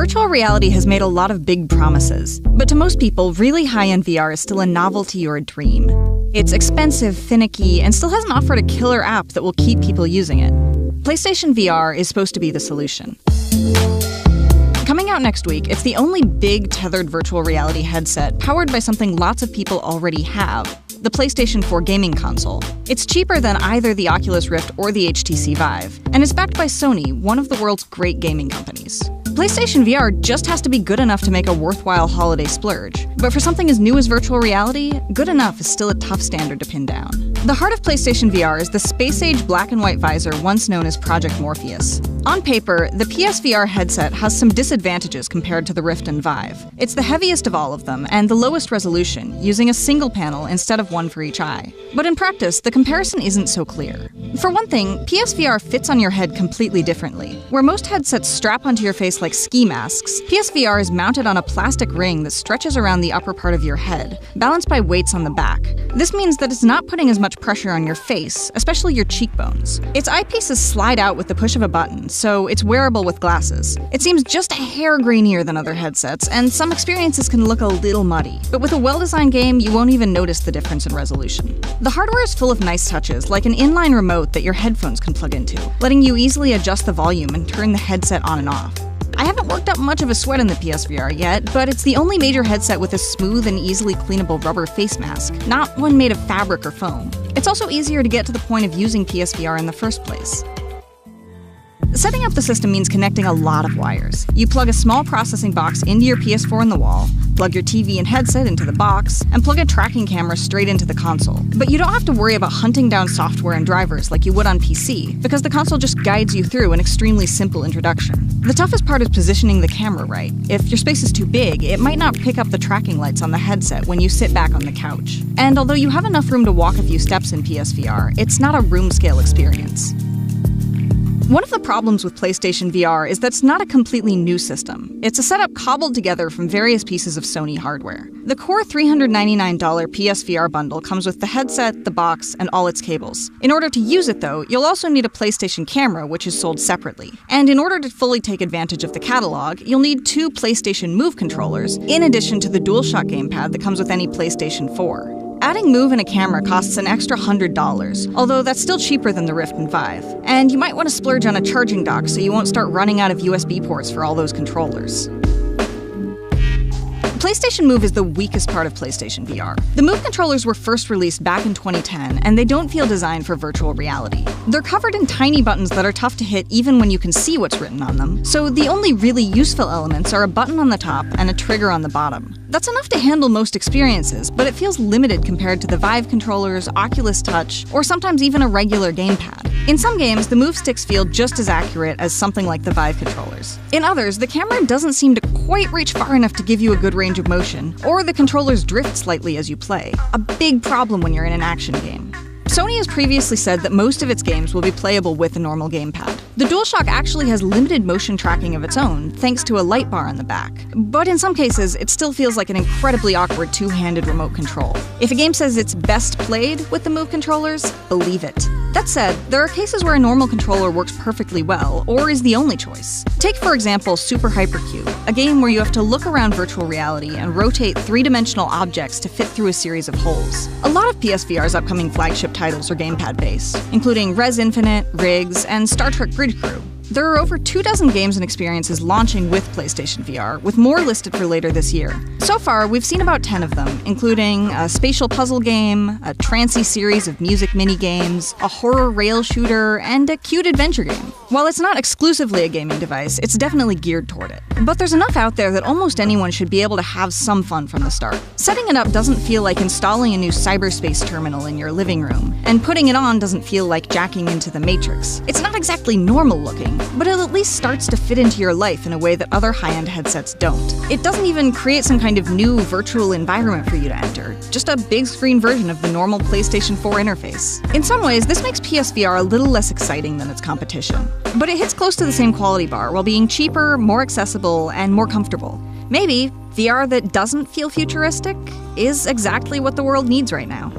Virtual reality has made a lot of big promises, but to most people, really high-end VR is still a novelty or a dream. It's expensive, finicky, and still hasn't offered a killer app that will keep people using it. PlayStation VR is supposed to be the solution. Coming out next week, it's the only big tethered virtual reality headset powered by something lots of people already have, the PlayStation 4 gaming console. It's cheaper than either the Oculus Rift or the HTC Vive, and is backed by Sony, one of the world's great gaming companies. PlayStation VR just has to be good enough to make a worthwhile holiday splurge, but for something as new as virtual reality, good enough is still a tough standard to pin down. The heart of PlayStation VR is the space-age black and white visor once known as Project Morpheus. On paper, the PSVR headset has some disadvantages compared to the Rift and Vive. It's the heaviest of all of them, and the lowest resolution, using a single panel instead of one for each eye. But in practice, the comparison isn't so clear. For one thing, PSVR fits on your head completely differently. Where most headsets strap onto your face like ski masks, PSVR is mounted on a plastic ring that stretches around the upper part of your head, balanced by weights on the back. This means that it's not putting as much pressure on your face, especially your cheekbones. Its eyepieces slide out with the push of a button, so it's wearable with glasses. It seems just a hair grainier than other headsets, and some experiences can look a little muddy. But with a well-designed game, you won't even notice the difference in resolution. The hardware is full of nice touches, like an inline remote that your headphones can plug into, letting you easily adjust the volume and turn the headset on and off. I haven't worked up much of a sweat in the PSVR yet, but it's the only major headset with a smooth and easily cleanable rubber face mask, not one made of fabric or foam. It's also easier to get to the point of using PSVR in the first place. Setting up the system means connecting a lot of wires. You plug a small processing box into your PS4 in the wall, plug your TV and headset into the box, and plug a tracking camera straight into the console. But you don't have to worry about hunting down software and drivers like you would on PC, because the console just guides you through an extremely simple introduction. The toughest part is positioning the camera right. If your space is too big, it might not pick up the tracking lights on the headset when you sit back on the couch. And although you have enough room to walk a few steps in PSVR, it's not a room-scale experience. One of the problems with PlayStation VR is that it's not a completely new system. It's a setup cobbled together from various pieces of Sony hardware. The core $399 PSVR bundle comes with the headset, the box, and all its cables. In order to use it, though, you'll also need a PlayStation camera, which is sold separately. And in order to fully take advantage of the catalog, you'll need 2 PlayStation Move controllers, in addition to the DualShock gamepad that comes with any PlayStation 4. Adding Move and a camera costs an extra $100, although that's still cheaper than the Rift and Vive. And you might want to splurge on a charging dock so you won't start running out of USB ports for all those controllers. PlayStation Move is the weakest part of PlayStation VR. The Move controllers were first released back in 2010, and they don't feel designed for virtual reality. They're covered in tiny buttons that are tough to hit even when you can see what's written on them, so the only really useful elements are a button on the top and a trigger on the bottom. That's enough to handle most experiences, but it feels limited compared to the Vive controllers, Oculus Touch, or sometimes even a regular gamepad. In some games, the Move sticks feel just as accurate as something like the Vive controllers. In others, the camera doesn't seem to quite reach far enough to give you a good range of motion, or the controllers drift slightly as you play, a big problem when you're in an action game. Sony has previously said that most of its games will be playable with a normal gamepad. The DualShock actually has limited motion tracking of its own, thanks to a light bar on the back. But in some cases, it still feels like an incredibly awkward two-handed remote control. If a game says it's best played with the Move controllers, believe it. That said, there are cases where a normal controller works perfectly well, or is the only choice. Take, for example, Super Hypercube, a game where you have to look around virtual reality and rotate three-dimensional objects to fit through a series of holes. A lot of PSVR's upcoming flagship titles are gamepad-based, including Res Infinite, Riggs, and Star Trek Grid Crew. There are over 24 games and experiences launching with PlayStation VR, with more listed for later this year. So far, we've seen about 10 of them, including a spatial puzzle game, a trancy series of music mini-games, a horror rail shooter, and a cute adventure game. While it's not exclusively a gaming device, it's definitely geared toward it. But there's enough out there that almost anyone should be able to have some fun from the start. Setting it up doesn't feel like installing a new cyberspace terminal in your living room, and putting it on doesn't feel like jacking into the Matrix. It's not exactly normal looking, but it at least starts to fit into your life in a way that other high-end headsets don't. It doesn't even create some kind of new virtual environment for you to enter, just a big screen version of the normal PlayStation 4 interface. In some ways, this makes PSVR a little less exciting than its competition. But it hits close to the same quality bar while being cheaper, more accessible, and more comfortable. Maybe VR that doesn't feel futuristic is exactly what the world needs right now.